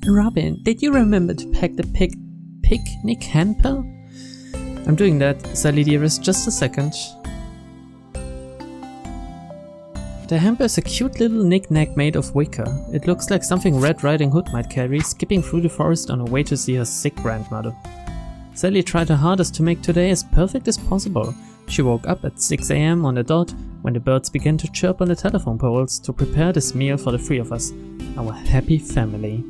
Robin, did you remember to pack the picnic hamper? I'm doing that, Sally dearest, just a second. The hamper is a cute little knick-knack made of wicker. It looks like something Red Riding Hood might carry, skipping through the forest on her way to see her sick grandmother. Sally tried her hardest to make today as perfect as possible. She woke up at 6 AM on the dot when the birds began to chirp on the telephone poles to prepare this meal for the three of us, our happy family.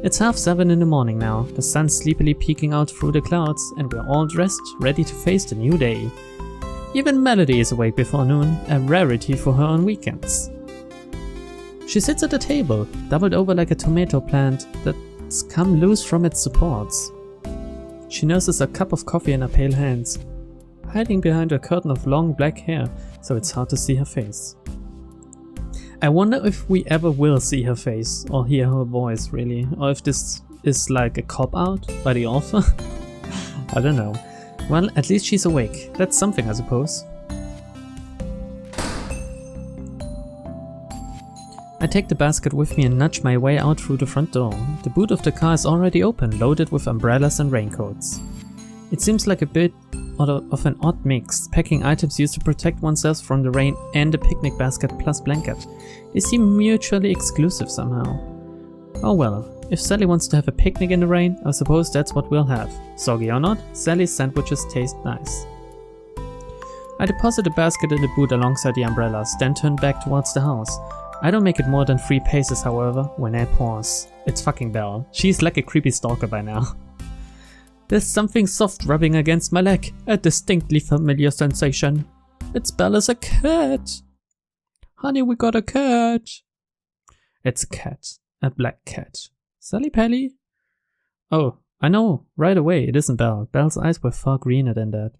It's 6:30 in the morning now, the sun sleepily peeking out through the clouds, and we're all dressed, ready to face the new day. Even Melody is awake before noon, a rarity for her on weekends. She sits at the table, doubled over like a tomato plant that's come loose from its supports. She nurses a cup of coffee in her pale hands, hiding behind a curtain of long black hair, so it's hard to see her face. I wonder if we ever will see her face, or hear her voice really, or if this is like a cop-out by the author. I don't know. Well, at least she's awake. That's something, I suppose. I take the basket with me and nudge my way out through the front door. The boot of the car is already open, loaded with umbrellas and raincoats. It seems like a bit of an odd mix, packing items used to protect oneself from the rain and a picnic basket plus blanket. They seem mutually exclusive somehow. Oh well. If Sally wants to have a picnic in the rain, I suppose that's what we'll have. Soggy or not, Sally's sandwiches taste nice. I deposit the basket in the boot alongside the umbrellas, then turn back towards the house. I don't make it more than 3 paces, however, when I pause. It's fucking Belle. She's like a creepy stalker by now. There's something soft rubbing against my leg, a distinctly familiar sensation. It's Belle as a cat. Honey, we got a cat. It's a cat. A black cat. Sally Pally? Oh, I know, right away, it isn't Belle. Belle's eyes were far greener than that.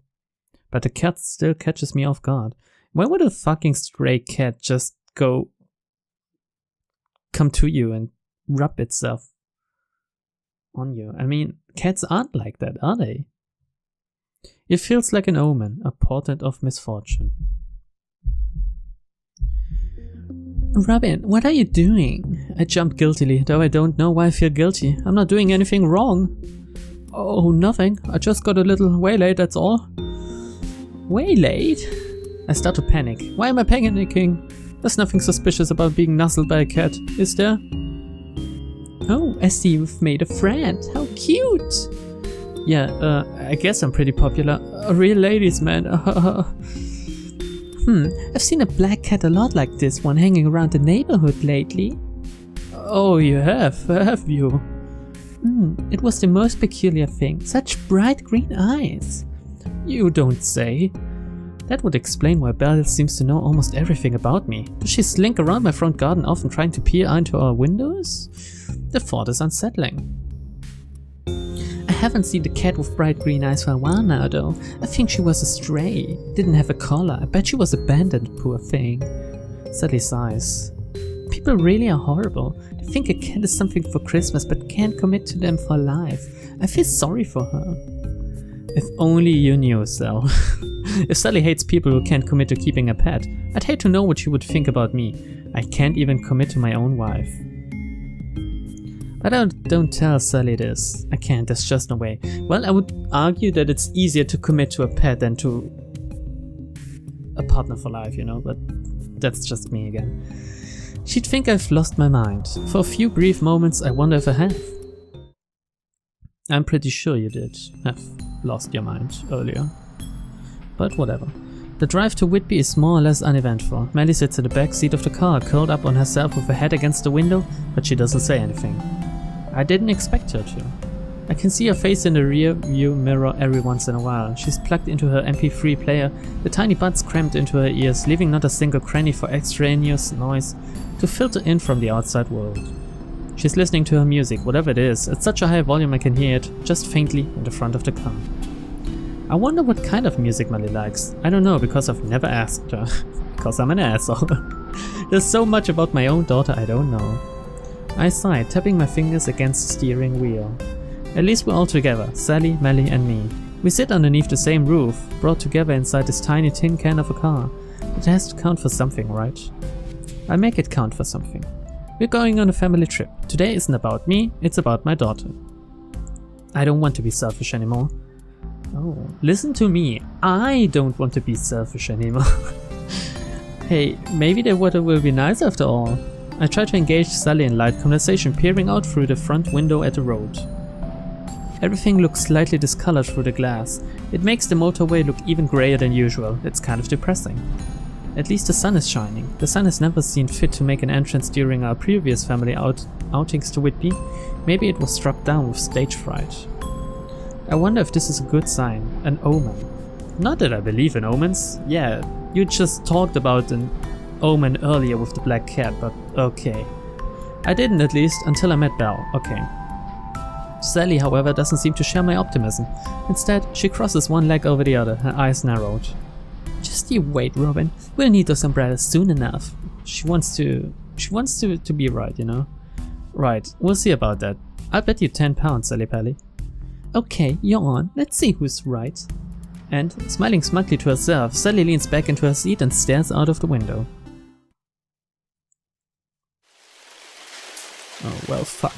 But the cat still catches me off guard. Why would a fucking stray cat just come to you and rub itself on you? I mean, cats aren't like that, are they? It feels like an omen, a portent of misfortune. Robin, what are you doing? I jump guiltily, though I don't know why I feel guilty. I'm not doing anything wrong. Oh, nothing. I just got a little waylaid, that's all. Waylaid? I start to panic. Why am I panicking? There's nothing suspicious about being nuzzled by a cat, is there? Oh, I see you've made a friend. How cute! Yeah, I guess I'm pretty popular. A real ladies' man. I've seen a black cat a lot like this one hanging around the neighborhood lately. Oh, you have you? It was the most peculiar thing. Such bright green eyes. You don't say. That would explain why Belle seems to know almost everything about me. Does she slink around my front garden often trying to peer into our windows? The thought is unsettling. I haven't seen the cat with bright green eyes for a while now though. I think she was a stray. Didn't have a collar. I bet she was abandoned, poor thing. Sally sighs. People really are horrible. They think a cat is something for Christmas but can't commit to them for life. I feel sorry for her. If only you knew, Sal. If Sally hates people who can't commit to keeping a pet, I'd hate to know what she would think about me. I can't even commit to my own wife. But I don't tell Sally this. I can't, there's just no way. Well, I would argue that it's easier to commit to a pet than to a partner for life, you know, but that's just me again. She'd think I've lost my mind. For a few brief moments, I wonder if I have. I'm pretty sure you did have lost your mind earlier. But whatever. The drive to Whitby is more or less uneventful. Melly sits in the back seat of the car, curled up on herself with her head against the window, but she doesn't say anything. I didn't expect her to. I can see her face in the rear view mirror every once in a while. She's plugged into her MP3 player, the tiny buds crammed into her ears, leaving not a single cranny for extraneous noise to filter in from the outside world. She's listening to her music, whatever it is, at such a high volume I can hear it, just faintly in the front of the car. I wonder what kind of music Melly likes. I don't know because I've never asked her. Because I'm an asshole. There's so much about my own daughter I don't know. I sigh, tapping my fingers against the steering wheel. At least we're all together, Sally, Melly and me. We sit underneath the same roof, brought together inside this tiny tin can of a car. It has to count for something, right? I make it count for something. We're going on a family trip. Today isn't about me, it's about my daughter. I don't want to be selfish anymore. Oh, listen to me. I don't want to be selfish anymore. Hey, maybe the weather will be nice after all. I try to engage Sally in light conversation, peering out through the front window at the road. Everything looks slightly discolored through the glass. It makes the motorway look even grayer than usual. It's kind of depressing. At least the sun is shining. The sun has never seen fit to make an entrance during our previous family outings to Whitby. Maybe it was struck down with stage fright. I wonder if this is a good sign, an omen. Not that I believe in omens. Yeah, you just talked about an omen earlier with the black cat, but okay. I didn't, at least, until I met Belle. Okay. Sally, however, doesn't seem to share my optimism. Instead, she crosses one leg over the other, her eyes narrowed. Just you wait, Robin. We'll need those umbrellas soon enough. She wants to be right, you know? Right, we'll see about that. I'll bet you £10, Sally Pally. Okay, you're on. Let's see who's right. And, smiling smugly to herself, Sally leans back into her seat and stares out of the window. Oh, well, fuck.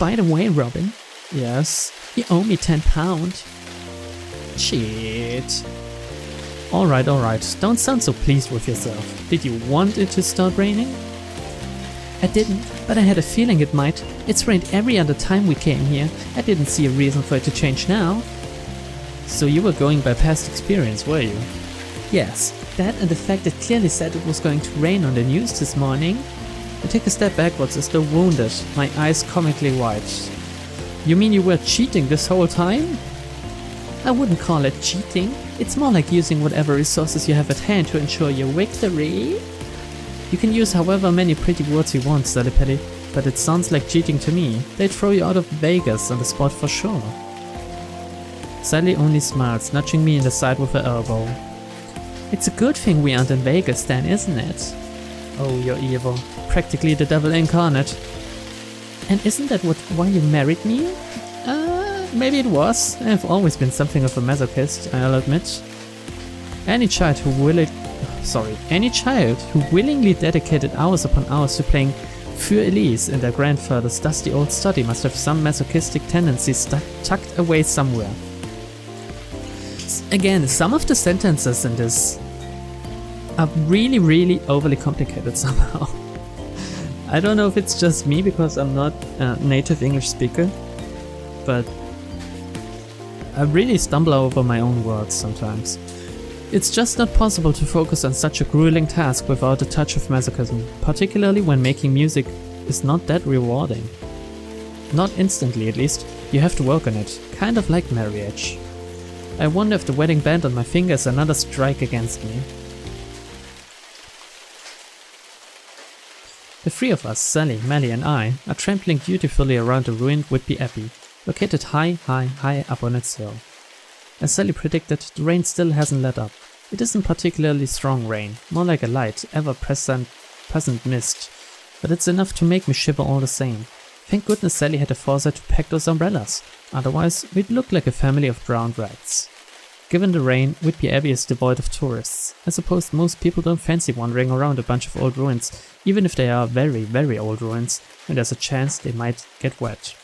By the way, Robin. Yes? You owe me £10. Shit. Alright. Don't sound so pleased with yourself. Did you want it to start raining? I didn't, but I had a feeling it might. It's rained every other time we came here. I didn't see a reason for it to change now. So you were going by past experience, were you? Yes, that and the fact it clearly said it was going to rain on the news this morning. I take a step backwards as though wounded, my eyes comically wide. You mean you were cheating this whole time? I wouldn't call it cheating. It's more like using whatever resources you have at hand to ensure your victory. You can use however many pretty words you want, Sally Pally, but it sounds like cheating to me. They'd throw you out of Vegas on the spot for sure. Sally only smiles, nudging me in the side with her elbow. It's a good thing we aren't in Vegas then, isn't it? Oh, you're evil. Practically the devil incarnate. And isn't that why you married me? Maybe it was. I've always been something of a masochist, I'll admit. Any child who willingly dedicated hours upon hours to playing Für Elise in their grandfather's dusty old study must have some masochistic tendencies tucked away somewhere. Again, some of the sentences in this are really overly complicated somehow. I don't know if it's just me because I'm not a native English speaker, but I really stumble over my own words sometimes. It's just not possible to focus on such a grueling task without a touch of masochism, particularly when making music is not that rewarding. Not instantly, at least. You have to work on it, kind of like marriage. I wonder if the wedding band on my finger is another strike against me. The three of us, Sally, Melly and I, are trampling dutifully around the ruined Whitby Abbey, located high up on its hill. As Sally predicted, the rain still hasn't let up. It isn't particularly strong rain, more like a light, ever-present mist, but it's enough to make me shiver all the same. Thank goodness Sally had the foresight to pack those umbrellas, otherwise we'd look like a family of drowned rats. Given the rain, Whitby Abbey is devoid of tourists. I suppose most people don't fancy wandering around a bunch of old ruins, even if they are very old ruins, and there's a chance they might get wet.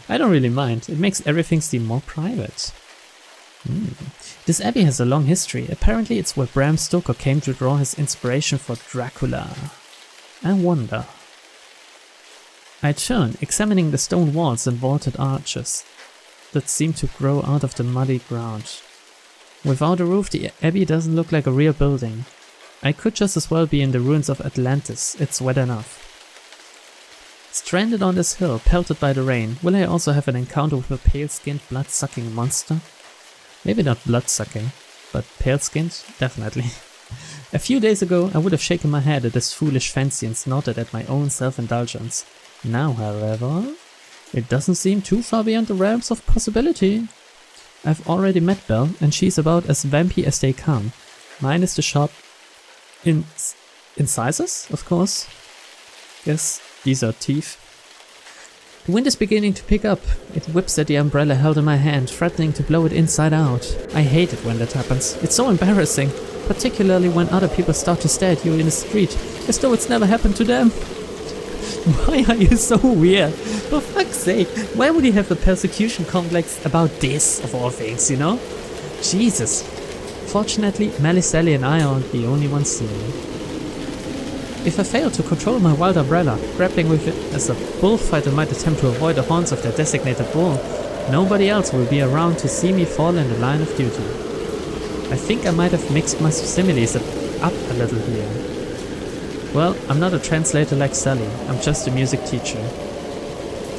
I don't really mind, it makes everything seem more private. This abbey has a long history. Apparently it's where Bram Stoker came to draw his inspiration for Dracula. I wonder. I turn, examining the stone walls and vaulted arches that seem to grow out of the muddy ground. Without a roof, the abbey doesn't look like a real building. I could just as well be in the ruins of Atlantis, it's wet enough. Stranded on this hill, pelted by the rain, will I also have an encounter with a pale-skinned, blood-sucking monster? Maybe not blood-sucking, but pale-skinned? Definitely. A few days ago, I would have shaken my head at this foolish fancy and snorted at my own self-indulgence. Now, however, it doesn't seem too far beyond the realms of possibility. I've already met Belle, and she's about as vampy as they come. Minus the sharp incisors, of course. Yes, these are teeth. The wind is beginning to pick up. It whips at the umbrella held in my hand, threatening to blow it inside out. I hate it when that happens. It's so embarrassing, particularly when other people start to stare at you in the street, as though it's never happened to them. Why are you so weird? For fuck's sake, why would you have a persecution complex about this, of all things, you know? Jesus. Fortunately, Melly, Sally and I aren't the only ones seeing it. If I fail to control my wild umbrella, grappling with it as a bullfighter might attempt to avoid the horns of their designated bull, nobody else will be around to see me fall in the line of duty. I think I might have mixed my similes up a little here. Well, I'm not a translator like Sally, I'm just a music teacher.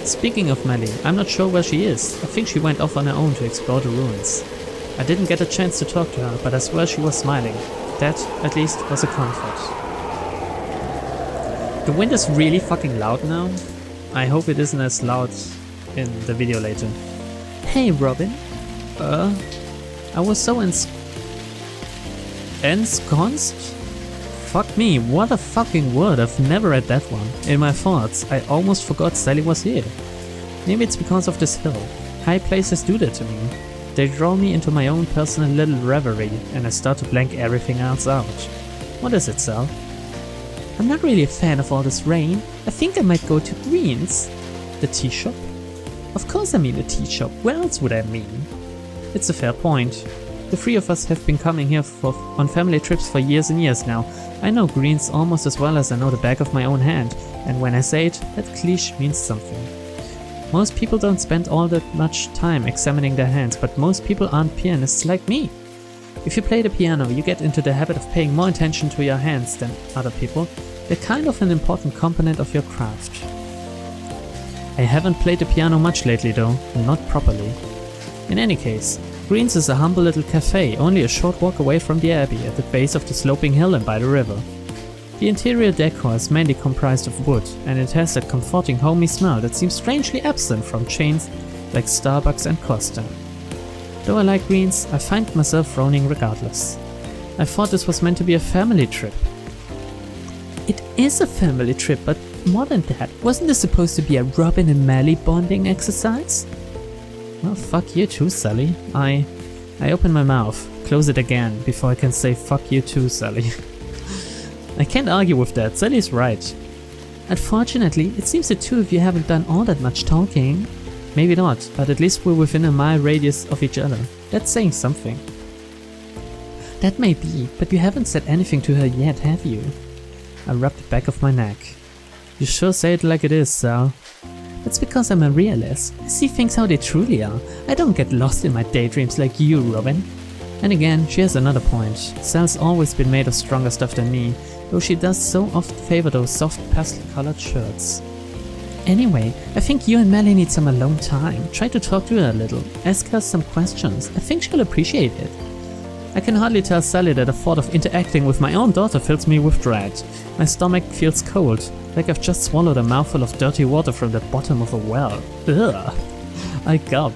Speaking of Melly, I'm not sure where she is. I think she went off on her own to explore the ruins. I didn't get a chance to talk to her, but I swear she was smiling. That, at least, was a comfort. The wind is really fucking loud now. I hope it isn't as loud in the video later. Hey Robin. I was so ensconced? Fuck me, what a fucking word, I've never read that one. In my thoughts, I almost forgot Sally was here. Maybe it's because of this hill. High places do that to me. They draw me into my own personal little reverie and I start to blank everything else out. What is it, Sal? I'm not really a fan of all this rain. I think I might go to Green's. The tea shop? Of course I mean the tea shop. Where else would I mean? It's a fair point. The three of us have been coming here on family trips for years and years now. I know Green's almost as well as I know the back of my own hand. And when I say it, that cliche means something. Most people don't spend all that much time examining their hands, but most people aren't pianists like me. If you play the piano, you get into the habit of paying more attention to your hands than other people. They're kind of an important component of your craft. I haven't played the piano much lately though, not properly. In any case, Green's is a humble little cafe only a short walk away from the abbey at the base of the sloping hill and by the river. The interior decor is mainly comprised of wood and it has that comforting homey smell that seems strangely absent from chains like Starbucks and Costa. Though I like Green's, I find myself frowning regardless. I thought this was meant to be a family trip. It is a family trip, but more than that, wasn't this supposed to be a Robin and Melly bonding exercise? Well, fuck you too, Sally. I open my mouth, close it again, before I can say fuck you too, Sally. I can't argue with that, Sally's right. Unfortunately, it seems the two of you haven't done all that much talking. Maybe not, but at least we're within a mile radius of each other. That's saying something. That may be, but you haven't said anything to her yet, have you? I rubbed the back of my neck. You sure say it like it is, Sal. That's because I'm a realist. I see things how they truly are. I don't get lost in my daydreams like you, Robin. And again, she has another point. Sal's always been made of stronger stuff than me, though she does so often favor those soft pastel-colored shirts. Anyway, I think you and Melly need some alone time. Try to talk to her a little. Ask her some questions. I think she'll appreciate it. I can hardly tell Sally that the thought of interacting with my own daughter fills me with dread. My stomach feels cold, like I've just swallowed a mouthful of dirty water from the bottom of a well. Ugh. I gulp.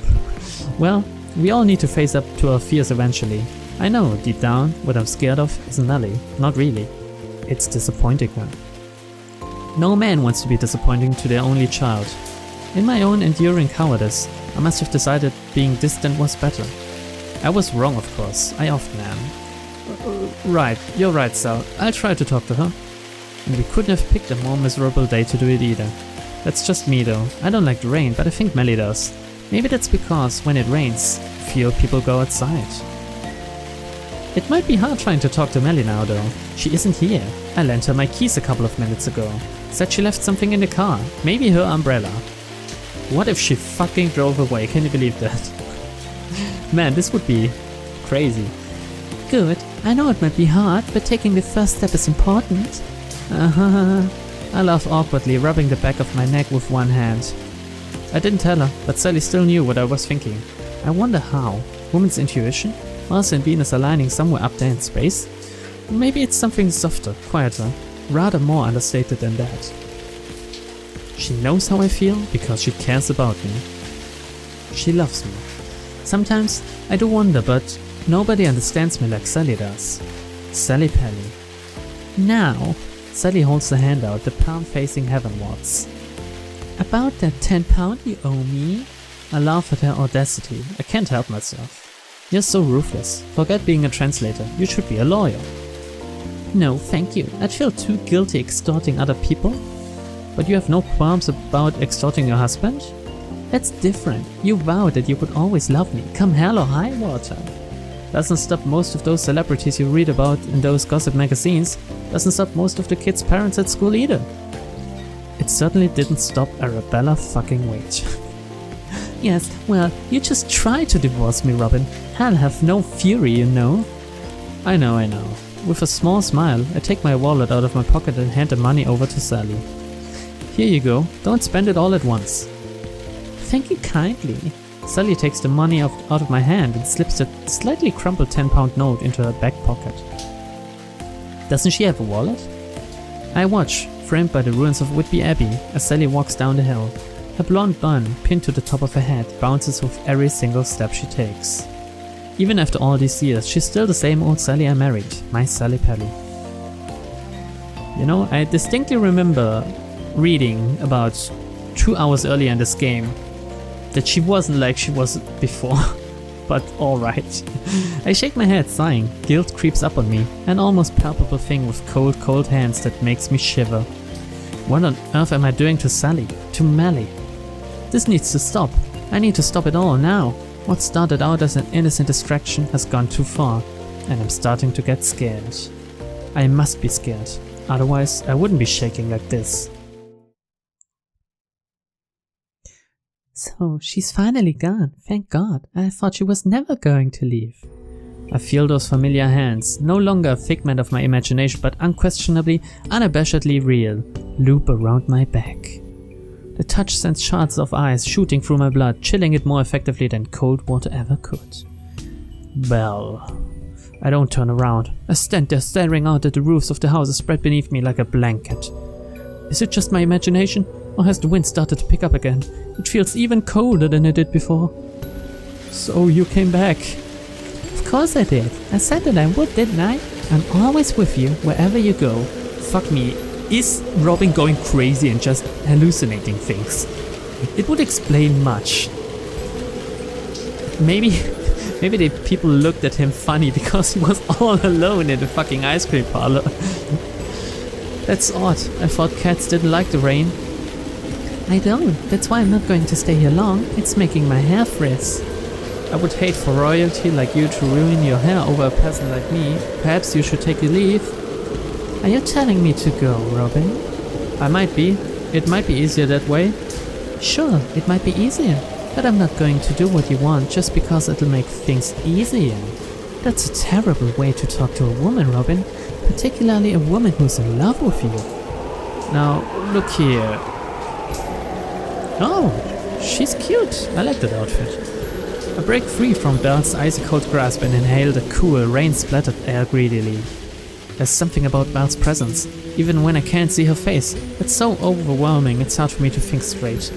Well, we all need to face up to our fears eventually. I know, deep down, what I'm scared of is Melly. Not really. It's disappointing her. No man wants to be disappointing to their only child. In my own enduring cowardice, I must have decided being distant was better. I was wrong, of course. I often am. Right, you're right, Sal. I'll try to talk to her. And we couldn't have picked a more miserable day to do it either. That's just me though. I don't like the rain, but I think Melly does. Maybe that's because when it rains, fewer people go outside. It might be hard trying to talk to Melly now though. She isn't here. I lent her my keys a couple of minutes ago. Said she left something in the car. Maybe her umbrella. What if she fucking drove away? Can you believe that? Man, this would be crazy. Good. I know it might be hard, but taking the first step is important. I laugh awkwardly, rubbing the back of my neck with one hand. I didn't tell her, but Sally still knew what I was thinking. I wonder how. Woman's intuition? Mars and Venus aligning somewhere up there in space? Maybe it's something softer, quieter, rather more understated than that. She knows how I feel because she cares about me. She loves me. Sometimes I do wonder, but nobody understands me like Sally does. Sally Pelly. Now, Sally holds the hand out, the palm facing heavenwards. About that £10 you owe me? I laugh at her audacity. I can't help myself. You're so ruthless. Forget being a translator. You should be a lawyer. No, thank you. I'd feel too guilty extorting other people. But you have no qualms about extorting your husband? That's different. You vowed that you would always love me, come hell or high water. Doesn't stop most of those celebrities you read about in those gossip magazines. Doesn't stop most of the kids' parents at school either. It certainly didn't stop Arabella fucking Wait. Yes, well, you just tried to divorce me, Robin. I'll have no fury, you know. I know. With a small smile, I take my wallet out of my pocket and hand the money over to Sally. Here you go, don't spend it all at once. Thank you kindly. Sally takes the money out of my hand and slips a slightly crumpled £10 note into her back pocket. Doesn't she have a wallet? I watch, framed by the ruins of Whitby Abbey, as Sally walks down the hill. Her blonde bun, pinned to the top of her head, bounces with every single step she takes. Even after all these years, she's still the same old Sally I married, my Sally Pally. You know, I distinctly remember reading about 2 hours earlier in this game that she wasn't like she was before, but alright. I shake my head, sighing. Guilt creeps up on me, an almost palpable thing with cold hands that makes me shiver. What on earth am I doing to Sally? To Mally? This needs to stop. I need to stop it all now. What started out as an innocent distraction has gone too far, and I'm starting to get scared. I must be scared, otherwise I wouldn't be shaking like this. So, she's finally gone, thank God. I thought she was never going to leave. I feel those familiar hands, no longer a figment of my imagination but unquestionably, unabashedly real, loop around my back. The touch sends shards of ice shooting through my blood, chilling it more effectively than cold water ever could. Well, I don't turn around. I stand there staring out at the roofs of the houses spread beneath me like a blanket. Is it just my imagination? Or has the wind started to pick up again? It feels even colder than it did before. So you came back. Of course I did. I said that I would, didn't I? I'm always with you, wherever you go. Fuck me. Is Robin going crazy and just hallucinating things? It would explain much. Maybe the people looked at him funny because he was all alone in the fucking ice cream parlor. That's odd. I thought cats didn't like the rain. I don't. That's why I'm not going to stay here long. It's making my hair frizz. I would hate for royalty like you to ruin your hair over a peasant like me. Perhaps you should take a leave. Are you telling me to go, Robin? I might be. It might be easier that way. Sure, it might be easier. But I'm not going to do what you want just because it'll make things easier. That's a terrible way to talk to a woman, Robin. Particularly a woman who's in love with you. Now, look here. Oh, she's cute. I like that outfit. I break free from Belle's icy cold grasp and inhale the cool, rain-splattered air greedily. There's something about Belle's presence, even when I can't see her face. It's so overwhelming, it's hard for me to think straight.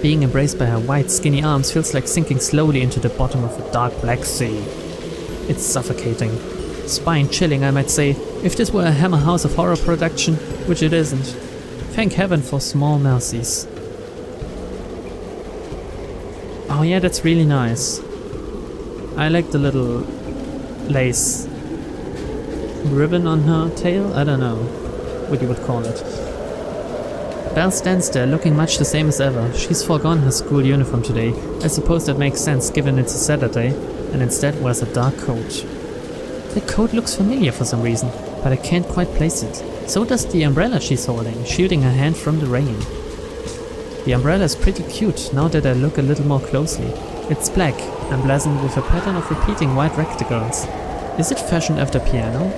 Being embraced by her white, skinny arms feels like sinking slowly into the bottom of a dark black sea. It's suffocating. Spine-chilling, I might say, if this were a Hammer House of Horror production, which it isn't. Thank heaven for small mercies. Oh yeah, that's really nice. I like the little lace ribbon on her tail? I don't know what you would call it. Belle stands there, looking much the same as ever. She's forgone her school uniform today. I suppose that makes sense given it's a Saturday, and instead wears a dark coat. The coat looks familiar for some reason, but I can't quite place it. So does the umbrella she's holding, shielding her hand from the rain. The umbrella is pretty cute now that I look a little more closely. It's black, emblazoned with a pattern of repeating white rectangles. Is it fashioned after piano?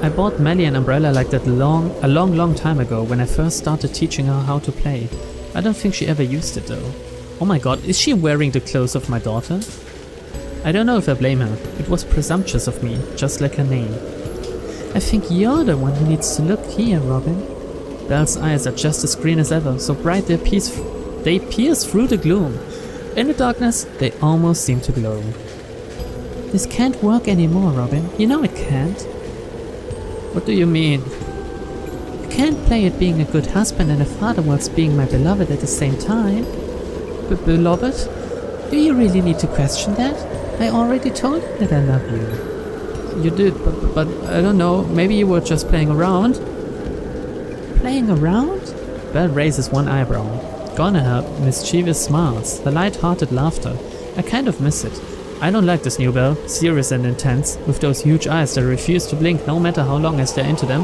I bought Melly an umbrella like that a long time ago when I first started teaching her how to play. I don't think she ever used it though. Oh my god, is she wearing the clothes of my daughter? I don't know if I blame her. It was presumptuous of me, just like her name. I think you're the one who needs to look here, Robin. Belle's eyes are just as green as ever, so bright they pierce through the gloom. In the darkness, they almost seem to glow. This can't work anymore, Robin. You know it can't. What do you mean? I can't play at being a good husband and a father whilst being my beloved at the same time. Beloved? Do you really need to question that? I already told you that I love you. You did, but I don't know, maybe you were just playing around. playing around? Belle raises one eyebrow. Gonna her mischievous smiles, the light-hearted laughter. I kind of miss it. I don't like this new Belle, serious and intense, with those huge eyes that refuse to blink no matter how long I stare into them.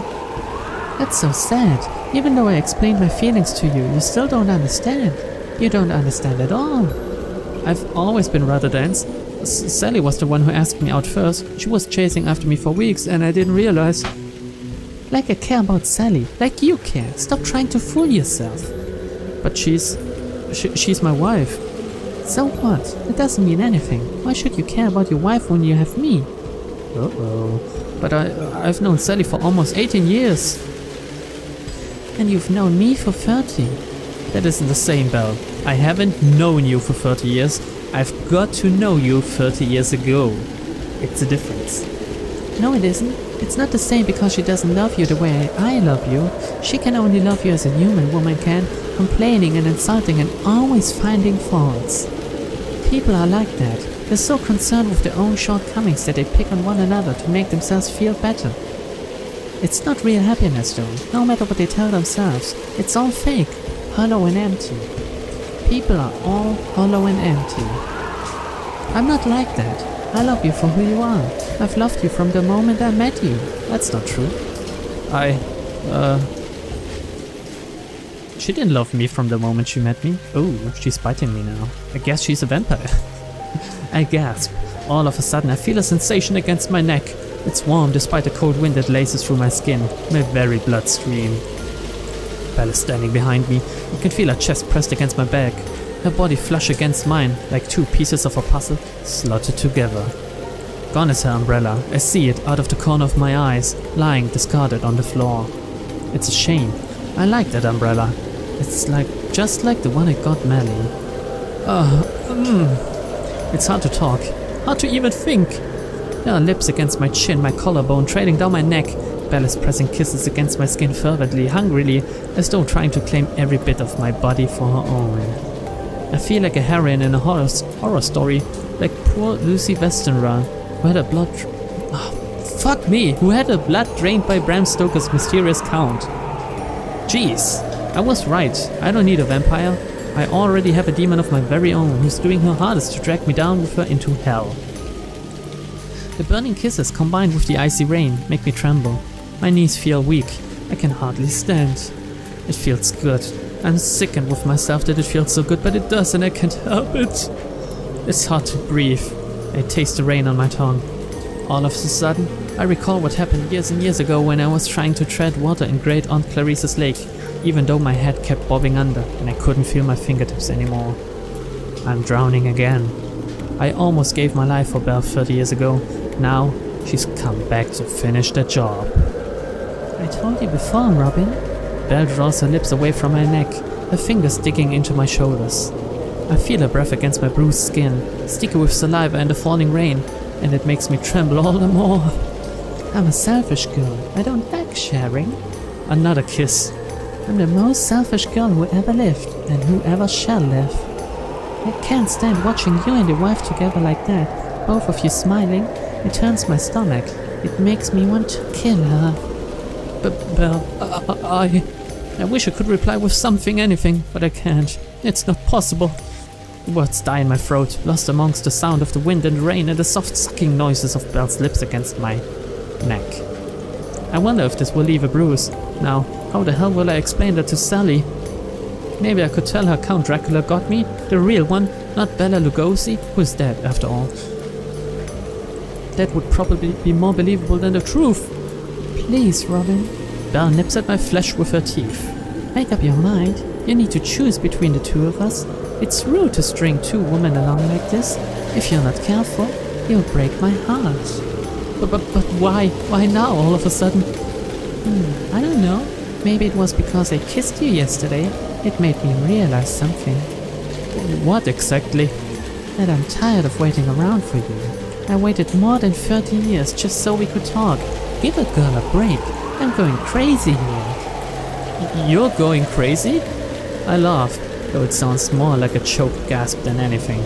That's so sad. Even though I explained my feelings to you, you still don't understand. You don't understand at all. I've always been rather dense. Sally was the one who asked me out first. She was chasing after me for weeks and I didn't realize. Like I care about Sally, like you care. Stop trying to fool yourself. But she's my wife. So what? It doesn't mean anything. Why should you care about your wife when you have me? Uh-oh. But I've known Sally for almost 18 years. And you've known me for 30. That isn't the same, Belle. I haven't known you for 30 years. I've got to know you 30 years ago. It's a difference. No, it isn't. It's not the same because she doesn't love you the way I love you. She can only love you as a human woman can, complaining and insulting and always finding faults. People are like that. They're so concerned with their own shortcomings that they pick on one another to make themselves feel better. It's not real happiness though, no matter what they tell themselves. It's all fake, hollow and empty. People are all hollow and empty. I'm not like that. I love you for who you are. I've loved you from the moment I met you. That's not true. She didn't love me from the moment she met me. Oh, she's biting me now. I guess she's a vampire. I gasp. All of a sudden I feel a sensation against my neck. It's warm despite the cold wind that laces through my skin, my very bloodstream. Belle is standing behind me. I can feel her chest pressed against my back. Her body flush against mine, like two pieces of a puzzle slotted together. Gone is her umbrella. I see it out of the corner of my eyes, lying discarded on the floor. It's a shame. I like that umbrella. It's just like the one I got Melly. It's hard to talk, hard to even think. There are lips against my chin, my collarbone trailing down my neck. Belle is pressing kisses against my skin fervently, hungrily, as though trying to claim every bit of my body for her own. I feel like a heroine in a horror story, like poor Lucy Westenra, who had her blood... fuck me! Who had her blood drained by Bram Stoker's mysterious count. Jeez, I was right. I don't need a vampire. I already have a demon of my very own, who's doing her hardest to drag me down with her into hell. The burning kisses combined with the icy rain make me tremble. My knees feel weak. I can hardly stand. It feels good. I'm sickened with myself that it feels so good, but it does and I can't help it. It's hard to breathe. I taste the rain on my tongue. All of a sudden, I recall what happened years and years ago when I was trying to tread water in Great Aunt Clarice's lake, even though my head kept bobbing under and I couldn't feel my fingertips anymore. I'm drowning again. I almost gave my life for Belle 30 years ago. Now, she's come back to finish the job. I told you before, Robin. Belle draws her lips away from my neck, her fingers digging into my shoulders. I feel her breath against my bruised skin, sticky with saliva and the falling rain, and it makes me tremble all the more. I'm a selfish girl. I don't like sharing. Another kiss. I'm the most selfish girl who ever lived, and who ever shall live. I can't stand watching you and your wife together like that, both of you smiling. It turns my stomach. It makes me want to kill her. But Belle, I wish I could reply with something, anything, but I can't. It's not possible. The words die in my throat, lost amongst the sound of the wind and the rain and the soft sucking noises of Belle's lips against my neck. I wonder if this will leave a bruise. Now, how the hell will I explain that to Sally? Maybe I could tell her Count Dracula got me, the real one, not Bela Lugosi, who is dead after all. That would probably be more believable than the truth. Please, Robin. Belle nips at my flesh with her teeth. Make up your mind. You need to choose between the two of us. It's rude to string two women along like this. If you're not careful, you'll break my heart. But why? Why now all of a sudden? I don't know. Maybe it was because I kissed you yesterday. It made me realize something. What exactly? That I'm tired of waiting around for you. I waited more than 30 years just so we could talk. Give a girl a break. I'm going crazy here. You're going crazy? I laughed, though it sounds more like a choked gasp than anything.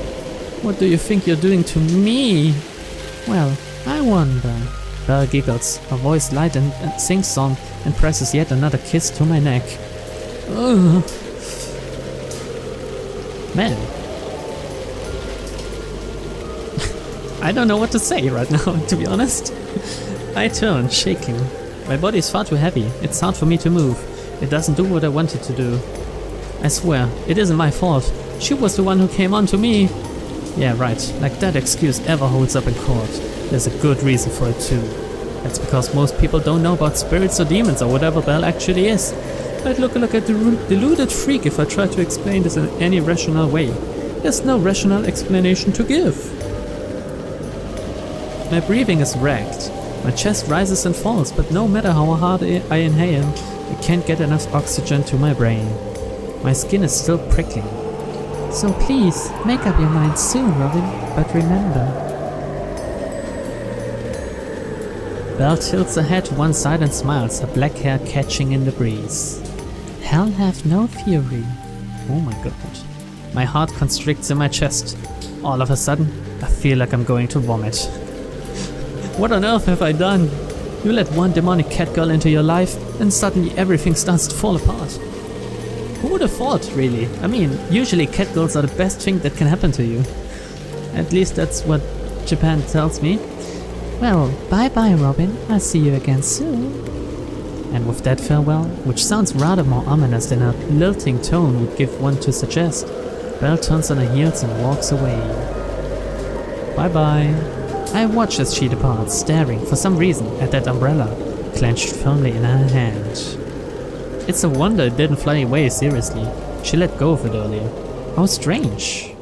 What do you think you're doing to me? Well, I wonder. Belle giggles, her voice light and sing-song, and presses yet another kiss to my neck. Ugh. Man. I don't know what to say right now, to be honest. I turn, shaking. My body is far too heavy. It's hard for me to move. It doesn't do what I want it to do. I swear, it isn't my fault. She was the one who came on to me. Yeah, right. Like that excuse ever holds up in court. There's a good reason for it too. That's because most people don't know about spirits or demons or whatever Belle actually is. I'd look like a deluded freak if I tried to explain this in any rational way. There's no rational explanation to give. My breathing is wrecked. My chest rises and falls, but no matter how hard I inhale, I can't get enough oxygen to my brain. My skin is still prickling. So please, make up your mind soon, Robin, but remember. Belle tilts her head to one side and smiles, her black hair catching in the breeze. Hell have no fury. Oh my god. My heart constricts in my chest. All of a sudden, I feel like I'm going to vomit. What on earth have I done? You let one demonic cat girl into your life, and suddenly everything starts to fall apart. Who would have thought, really? I mean, usually cat girls are the best thing that can happen to you. At least that's what Japan tells me. Well, bye-bye, Robin. I'll see you again soon. And with that farewell, which sounds rather more ominous than a lilting tone would give one to suggest, Belle turns on her heels and walks away. Bye-bye. I watch as she departs, staring, for some reason, at that umbrella, clenched firmly in her hand. It's a wonder it didn't fly away, seriously. She let go of it earlier. How strange.